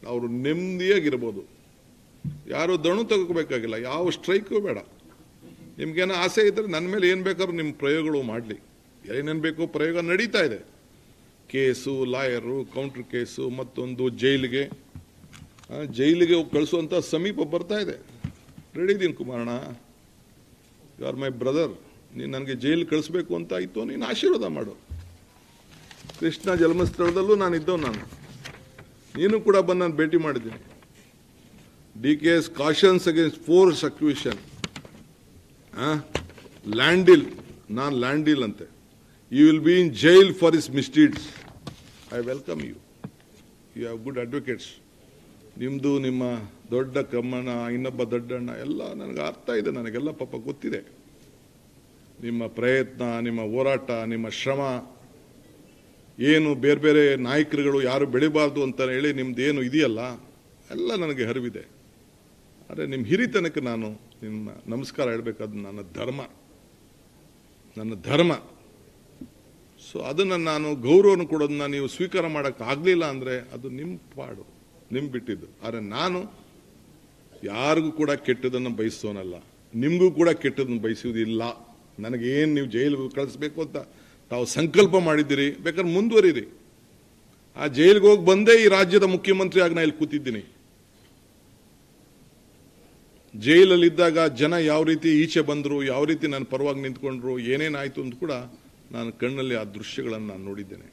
ಅವರು ನೆಮ್ಮದಿಯಾಗಿರ್ಬೋದು. ಯಾರು ದಣು ತಗೋಬೇಕಾಗಿಲ್ಲ, ಯಾವ ಸ್ಟ್ರೈಕು ಬೇಡ. ನಿಮ್ಗೇನೋ ಆಸೆ ಇದ್ದರೆ ನನ್ನ ಮೇಲೆ ಏನು ಬೇಕಾದ್ರೂ ನಿಮ್ಮ ಪ್ರಯೋಗಗಳು ಮಾಡಲಿ. ಏನೇನು ಬೇಕೋ ಪ್ರಯೋಗ ನಡೀತಾ ಇದೆ. ಕೇಸು, ಲಾಯರು, ಕೌಂಟ್ರ್ ಕೇಸು, ಮತ್ತೊಂದು ಜೈಲಿಗೆ ಕಳಿಸುವಂಥ ಸಮೀಪ ಬರ್ತಾ ಇದೆ. ರೆಡಿ ಇದ್ದೀನಿ ಕುಮಾರಣ್ಣ, ಯು ಆರ್ ಮೈ ಬ್ರದರ್. ನೀನು ನನಗೆ ಜೈಲಿಗೆ ಕಳಿಸ್ಬೇಕು ಅಂತ ಆಯಿತು, ನೀನು ಆಶೀರ್ವಾದ ಮಾಡು. ಕೃಷ್ಣ ಜನ್ಮಸ್ಥಳದಲ್ಲೂ ನಾನು ನೀನು ಕೂಡ ಬಂದು ನಾನು ಭೇಟಿ ಮಾಡಿದ್ದೀನಿ. DK's cautions against force acquisition, ಲ್ಯಾಂಡಿಲ್, ನಾನು ಲ್ಯಾಂಡಿಲ್ ಅಂತೆ. You will be in jail for his misdeeds. I welcome you. You have good advocates. ನಿಮ್ಮದು, ನಿಮ್ಮ ದೊಡ್ಡ ಕಮ್ಮಣ್ಣ, ಇನ್ನೊಬ್ಬ ದೊಡ್ಡಣ್ಣ ಎಲ್ಲ ನನಗೆ ಅರ್ಥ ಇದೆ, ನನಗೆಲ್ಲ ಪಾಪ ಗೊತ್ತಿದೆ. ನಿಮ್ಮ ಪ್ರಯತ್ನ, ನಿಮ್ಮ ಹೋರಾಟ, ನಿಮ್ಮ ಶ್ರಮ ಏನು, ಬೇರೆ ಬೇರೆ ನಾಯಕರುಗಳು ಯಾರು ಬೆಳಿಬಾರ್ದು ಅಂತ ಹೇಳಿ ನಿಮ್ದೇನು ಇದೆಯಲ್ಲ ಎಲ್ಲ ನನಗೆ ಅರಿವಿದೆ. ಆದರೆ ನಿಮ್ಮ ಹಿರಿತನಕ್ಕೆ ನಾನು ನಿಮ್ಮ ನಮಸ್ಕಾರ ಹೇಳಬೇಕಾದ ನನ್ನ ಧರ್ಮ. ಸೊ ಅದನ್ನು ನಾನು ಗೌರವವನ್ನು ಕೊಡೋದನ್ನ ನೀವು ಸ್ವೀಕಾರ ಮಾಡೋಕ್ಕಾಗಲಿಲ್ಲ ಅಂದರೆ ಅದು ನಿಮ್ಮ ಪಾಡು, ನಿಮ್ಮ ಬಿಟ್ಟಿದ್ದು. ಆದರೆ ನಾನು ಯಾರಿಗೂ ಕೂಡ ಕೆಟ್ಟದನ್ನು ಬಯಸೋನಲ್ಲ, ನಿಮಗೂ ಕೂಡ ಕೆಟ್ಟದನ್ನು ಬಯಸುವುದಿಲ್ಲ. ನನಗೇನು ನೀವು ಜೈಲಿಗೆ ಕಳಿಸ್ಬೇಕು ಅಂತ ತಾವು ಸಂಕಲ್ಪ ಮಾಡಿದ್ದೀರಿ, ಬೇಕಾದ್ರೆ ಮುಂದುವರಿರಿ. ಆ ಜೈಲಿಗೆ ಹೋಗಿ ಬಂದೇ ಈ ರಾಜ್ಯದ ಮುಖ್ಯಮಂತ್ರಿ ಆಗಿ ನಾನು ಇಲ್ಲಿ ಕೂತಿದ್ದೀನಿ. ಜೈಲಲ್ಲಿದ್ದಾಗ ಜನ ಯಾವ ರೀತಿ ಈಚೆ ಬಂದರು, ಯಾವ ರೀತಿ ನನ್ನ ಪರವಾಗಿ ನಿಂತ್ಕೊಂಡ್ರು, ಏನೇನಾಯಿತು ಅಂತ ಕೂಡ ನಾನು ಕಣ್ಣಲ್ಲಿ ಆ ದೃಶ್ಯಗಳನ್ನು ನಾನು ನೋಡಿದ್ದೇನೆ.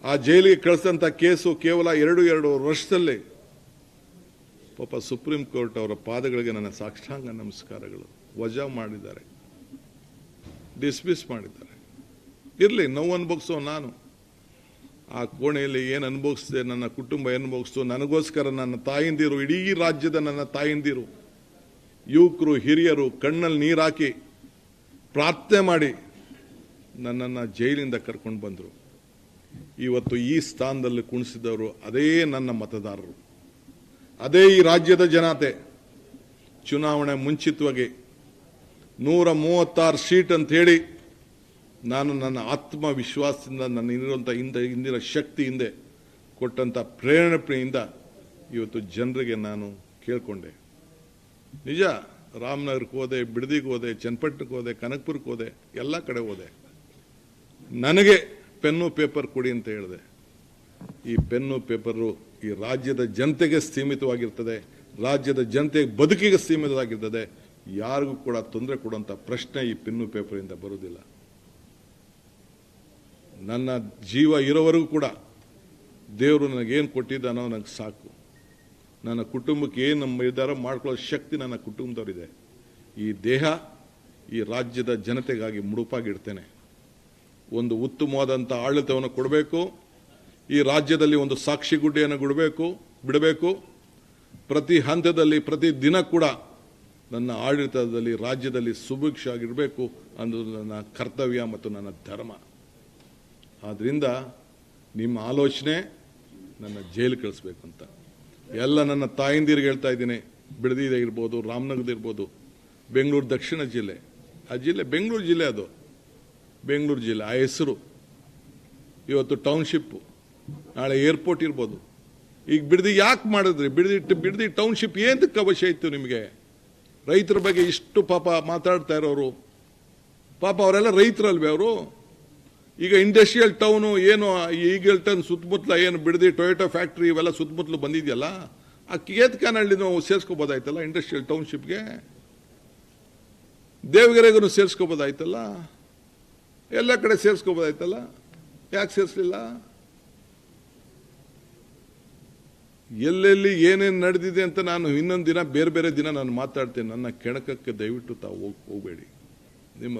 ಆ ಜೈಲಿಗೆ ಕಳಿಸಿದಂಥ ಕೇಸು ಕೇವಲ 2 ವರ್ಷದಲ್ಲೇ ಪಾಪ ಸುಪ್ರೀಂ ಕೋರ್ಟ್ ಅವರ ಪಾದಗಳಿಗೆ ನನ್ನ ಸಾಷ್ಟಾಂಗ ನಮಸ್ಕಾರಗಳು. ವಜಾ ಮಾಡಿದ್ದಾರೆ, ಡಿಸ್ಮಿಸ್ ಮಾಡಿದ್ದಾರೆ. ಇರಲಿ, ನೋವು ಅನುಭವಿಸೋ ನಾನು. ಆ ಕೋಣೆಯಲ್ಲಿ ಏನು ಅನುಭವಿಸಿದೆ, ನನ್ನ ಕುಟುಂಬ ಏನು ಅನುಭವಿಸ್ತು, ನನಗೋಸ್ಕರ ನನ್ನ ತಾಯಿಂದಿರು, ಇಡೀ ರಾಜ್ಯದ ನನ್ನ ತಾಯಿಂದಿರು, ಯುವಕರು, ಹಿರಿಯರು ಕಣ್ಣಲ್ಲಿ ನೀರು ಹಾಕಿ ಪ್ರಾರ್ಥನೆ ಮಾಡಿ ನನ್ನನ್ನು ಜೈಲಿಂದ ಕರ್ಕೊಂಡು ಬಂದರು. ಇವತ್ತು ಈ ಸ್ಥಾನದಲ್ಲಿ ಕುಣಿಸಿದವರು ಅದೇ ನನ್ನ ಮತದಾರರು, ಅದೇ ಈ ರಾಜ್ಯದ ಜನತೆ. ಚುನಾವಣೆ ಮುಂಚಿತವಾಗಿ 136 ಸೀಟ್ ಅಂತ ಹೇಳಿ ನಾನು ನನ್ನ ಆತ್ಮವಿಶ್ವಾಸದಿಂದ, ನನ್ನ ಇರುವಂಥ ಇಂದಿನ ಶಕ್ತಿ ಹಿಂದೆ ಕೊಟ್ಟಂಥ ಪ್ರೇರಣೆಯಿಂದ ಇವತ್ತು ಜನರಿಗೆ ನಾನು ಕೇಳ್ಕೊಂಡೆ. ನಿಜ, ರಾಮನಗರಕ್ಕೆ ಹೋದೆ, ಬಿಡದಿಗೆ ಹೋದೆ, ಚನ್ನಪಟ್ಟಣಕ್ಕೆ ಹೋದೆ, ಕನಕಪುರಕ್ಕೆ ಹೋದೆ, ಎಲ್ಲ ಕಡೆ ಹೋದೆ. ನನಗೆ ಪೆನ್ನು ಪೇಪರ್ ಕೊಡಿ ಅಂತ ಹೇಳಿದೆ. ಈ ಪೆನ್ನು ಪೇಪರು ಈ ರಾಜ್ಯದ ಜನತೆಗೆ ಸೀಮಿತವಾಗಿರ್ತದೆ, ರಾಜ್ಯದ ಜನತೆಗೆ ಬದುಕಿಗೆ ಸೀಮಿತವಾಗಿರ್ತದೆ. ಯಾರಿಗೂ ಕೂಡ ತೊಂದರೆ ಕೊಡುವಂಥ ಪ್ರಶ್ನೆ ಈ ಪೆನ್ನು ಪೇಪರಿಂದ ಬರುವುದಿಲ್ಲ. ನನ್ನ ಜೀವ ಇರೋವರೆಗೂ ಕೂಡ ದೇವರು ನನಗೇನು ಕೊಟ್ಟಿದ್ದಾನೋ ನನಗೆ ಸಾಕು. ನನ್ನ ಕುಟುಂಬಕ್ಕೆ ಏನು ನಿರ್ಧಾರ ಮಾಡ್ಕೊಳ್ಳೋ ಶಕ್ತಿ ನನ್ನ ಕುಟುಂಬದವರಿದೆ. ಈ ದೇಹ ಈ ರಾಜ್ಯದ ಜನತೆಗಾಗಿ ಮುಡುಪಾಗಿಡ್ತೇನೆ. ಒಂದು ಉತ್ತಮವಾದಂಥ ಆಡಳಿತವನ್ನು ಕೊಡಬೇಕು. ಈ ರಾಜ್ಯದಲ್ಲಿ ಒಂದು ಸಾಕ್ಷಿಗುಡ್ಡೆಯನ್ನು ಬಿಡಬೇಕು. ಪ್ರತಿ ಹಂತದಲ್ಲಿ, ಪ್ರತಿ ದಿನ ಕೂಡ ನನ್ನ ಆಡಳಿತದಲ್ಲಿ ರಾಜ್ಯದಲ್ಲಿ ಸುಭಿಕ್ಷ ಆಗಿರಬೇಕು ಅನ್ನೋದು ನನ್ನ ಕರ್ತವ್ಯ ಮತ್ತು ನನ್ನ ಧರ್ಮ. ಆದ್ದರಿಂದ ನಿಮ್ಮ ಆಲೋಚನೆ ನನ್ನ ಜೈಲು ಕಳಿಸ್ಬೇಕು ಅಂತ ಎಲ್ಲ ನನ್ನ ತಾಯಿಂದಿರಿಗೆ ಹೇಳ್ತಾ ಇದ್ದೀನಿ. ಬಿಡದಿದೆ ಇರ್ಬೋದು, ರಾಮನಗರ ಇರ್ಬೋದು, ಬೆಂಗಳೂರು ದಕ್ಷಿಣ ಜಿಲ್ಲೆ, ಆ ಜಿಲ್ಲೆ ಬೆಂಗಳೂರು ಜಿಲ್ಲೆ, ಅದು ಬೆಂಗಳೂರು ಜಿಲ್ಲೆ, ಆ ಹೆಸರು ಇವತ್ತು ಟೌನ್ಶಿಪ್ಪು, ನಾಳೆ ಏರ್ಪೋರ್ಟ್ ಇರ್ಬೋದು. ಈಗ ಬಿಡದಿ ಯಾಕೆ ಮಾಡಿದ್ರಿ? ಬಿಡದಿ ಟೌನ್ಶಿಪ್ ಏನಕ್ಕೆ ಅವಶ್ಯ ಇತ್ತು ನಿಮಗೆ? ರೈತರ ಬಗ್ಗೆ ಇಷ್ಟು ಪಾಪ ಮಾತಾಡ್ತಾ ಇರೋರು, ಪಾಪ ಅವರೆಲ್ಲ ರೈತರಲ್ವೇ ಅವರು? ಈಗ ಇಂಡಸ್ಟ್ರಿಯಲ್ ಟೌನು ಏನು ಈಗಲ್ಟನ್ ಸುತ್ತಮುತ್ತಲ ಏನು ಬಿಡದಿ ಟೊಯೋಟಾ ಫ್ಯಾಕ್ಟ್ರಿ ಇವೆಲ್ಲ ಸುತ್ತಮುತ್ತಲು ಬಂದಿದೆಯಲ್ಲ, ಆ ಕೇತ್ಕಾನಹಳ್ಳಿ ನಾವು ಸೇರಿಸ್ಕೋಬೋದಾಯ್ತಲ್ಲ ಇಂಡಸ್ಟ್ರಿಯಲ್ ಟೌನ್ಶಿಪ್ಗೆ. ದೇವಗೆರೆಗೂ ಸೇರಿಸ್ಕೋಬೋದಾಯ್ತಲ್ಲ, ಎಲ್ಲ ಕಡೆ ಸೇರಿಸ್ಕೋಬೋದಾಯ್ತಲ್ಲ, ಯಾಕೆ ಸೇರಿಸಲಿಲ್ಲ? ಎಲ್ಲೆಲ್ಲಿ ಏನೇನು ನಡೆದಿದೆ ಅಂತ ನಾನು ಇನ್ನೊಂದು ದಿನ ಬೇರೆ ಬೇರೆ ದಿನ ನಾನು ಮಾತಾಡ್ತೇನೆ. ನನ್ನ ಕೆಣಕಕ್ಕೆ ದಯವಿಟ್ಟು ತಾವು ಹೋಗಬೇಡಿ. ನಿಮ್ಮ